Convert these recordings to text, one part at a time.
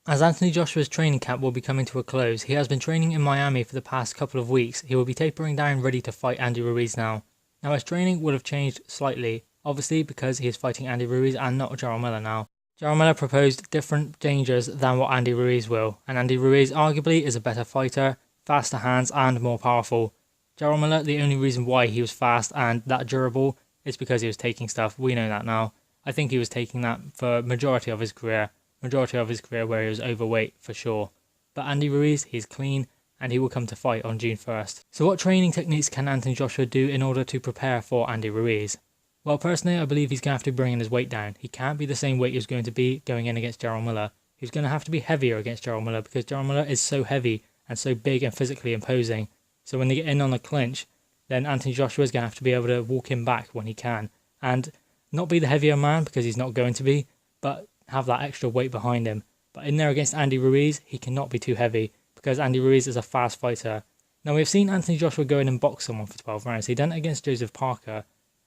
As Anthony Joshua's training camp will be coming to a close, he has been training in Miami for the past couple of weeks. He will be tapering down ready to fight Andy Ruiz now. Now his training would have changed slightly, obviously because he is fighting Andy Ruiz and not Jarrell Miller now. Jarrell Miller proposed different dangers than what Andy Ruiz will, and Andy Ruiz arguably is a better fighter, faster hands and more powerful. Jarrell Miller, the only reason why he was fast and that durable is because he was taking stuff. We know that now. I think he was taking that for majority of his career where he was overweight for sure. But Andy Ruiz, he's clean and he will come to fight on June 1st. So what training techniques can Anthony Joshua do in order to prepare for Andy Ruiz? Well, personally I believe he's going to have to bring in his weight down. He can't be the same weight he was going to be going in against Jarrell Miller. He's going to have to be heavier against Jarrell Miller because Jarrell Miller is so heavy and so big and physically imposing. So when they get in on a clinch, then Anthony Joshua is going to have to be able to walk him back when he can. And not be the heavier man because he's not going to be, but have that extra weight behind him. But in there against Andy Ruiz, he cannot be too heavy because Andy Ruiz is a fast fighter. Now we've seen Anthony Joshua go in and box someone for 12 rounds. He done it against Joseph Parker.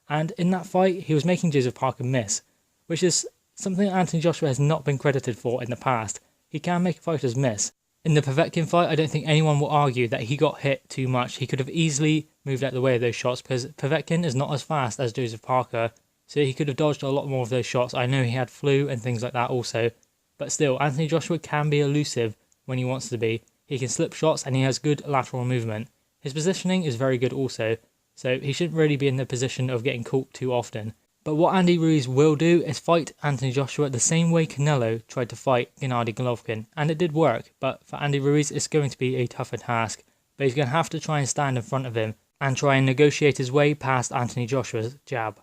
And in that fight, he was making Joseph Parker miss, which is something that Anthony Joshua has not been credited for in the past. He can make fighters miss. In the Povetkin fight, I don't think anyone will argue that he got hit too much. He could have easily moved out of the way of those shots because Povetkin is not as fast as Joseph Parker. So he could have dodged a lot more of those shots. I know he had flu and things like that also. But still, Anthony Joshua can be elusive when he wants to be. He can slip shots and he has good lateral movement. His positioning is very good also. So he shouldn't really be in the position of getting caught too often. But what Andy Ruiz will do is fight Anthony Joshua the same way Canelo tried to fight Gennady Golovkin. And it did work. But for Andy Ruiz, it's going to be a tougher task. But he's going to have to try and stand in front of him and try and negotiate his way past Anthony Joshua's jab.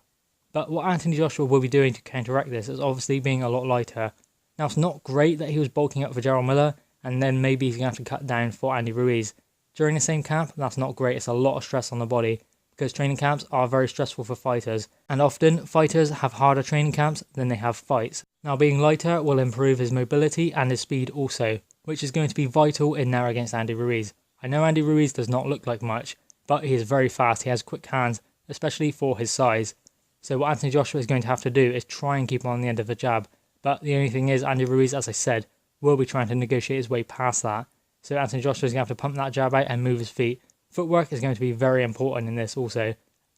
But what Anthony Joshua will be doing to counteract this is obviously being a lot lighter. Now it's not great that he was bulking up for Jarrell Miller and then maybe he's going to have to cut down for Andy Ruiz. During the same camp, that's not great. It's a lot of stress on the body because training camps are very stressful for fighters. And often fighters have harder training camps than they have fights. Now being lighter will improve his mobility and his speed also, which is going to be vital in there against Andy Ruiz. I know Andy Ruiz does not look like much, but he is very fast. He has quick hands, especially for his size. So what Anthony Joshua is going to have to do is try and keep him on the end of the jab. But the only thing is, Andy Ruiz, as I said, will be trying to negotiate his way past that. So Anthony Joshua is going to have to pump that jab out and move his feet. Footwork is going to be very important in this also.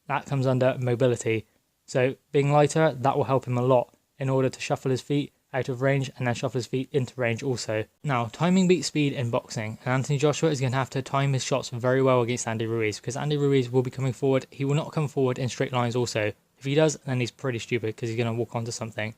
That comes under mobility. So being lighter, that will help him a lot in order to shuffle his feet out of range and then shuffle his feet into range also. Now, timing beats speed in boxing, and Anthony Joshua is going to have to time his shots very well against Andy Ruiz because Andy Ruiz will be coming forward. He will not come forward in straight lines also. If he does, then he's pretty stupid because he's going to walk onto something.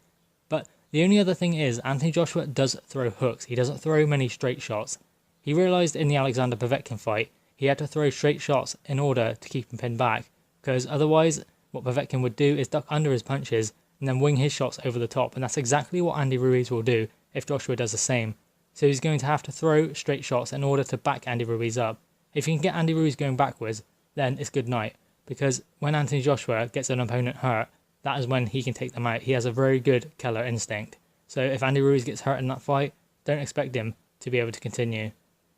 But the only other thing is, Anthony Joshua does throw hooks. He doesn't throw many straight shots. He realised in the Alexander Povetkin fight, he had to throw straight shots in order to keep him pinned back. Because otherwise, what Povetkin would do is duck under his punches and then wing his shots over the top. And that's exactly what Andy Ruiz will do if Joshua does the same. So he's going to have to throw straight shots in order to back Andy Ruiz up. If he can get Andy Ruiz going backwards, then it's good night. Because when Anthony Joshua gets an opponent hurt, that is when he can take them out. He has a very good killer instinct. So if Andy Ruiz gets hurt in that fight, don't expect him to be able to continue.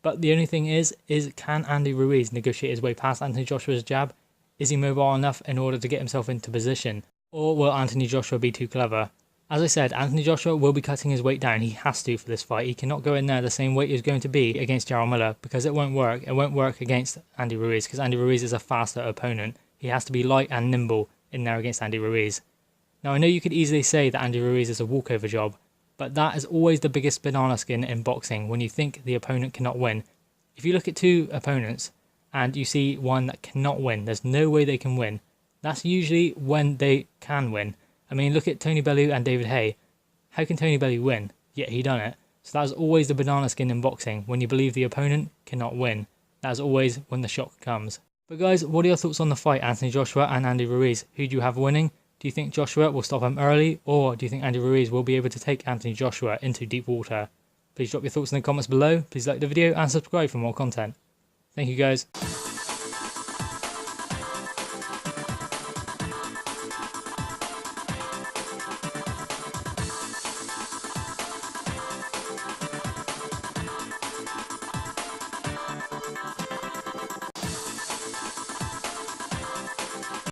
But the only thing is can Andy Ruiz negotiate his way past Anthony Joshua's jab? Is he mobile enough in order to get himself into position? Or will Anthony Joshua be too clever? As I said, Anthony Joshua will be cutting his weight down. He has to for this fight. He cannot go in there the same weight he's going to be against Jarrell Miller because it won't work. It won't work against Andy Ruiz because Andy Ruiz is a faster opponent. He has to be light and nimble in there against Andy Ruiz. Now I know you could easily say that Andy Ruiz is a walkover job, but that is always the biggest banana skin in boxing when you think the opponent cannot win. If you look at two opponents and you see one that cannot win, there's no way they can win, that's usually when they can win. I mean, look at Tony Bellew and David Haye. How can Tony Bellew win? Yet he done it. So that's always the banana skin in boxing, when you believe the opponent cannot win. That's always when the shock comes. But guys, what are your thoughts on the fight, Anthony Joshua and Andy Ruiz? Who do you have winning? Do you think Joshua will stop him early, or do you think Andy Ruiz will be able to take Anthony Joshua into deep water? Please drop your thoughts in the comments below, please like the video and subscribe for more content. Thank you guys.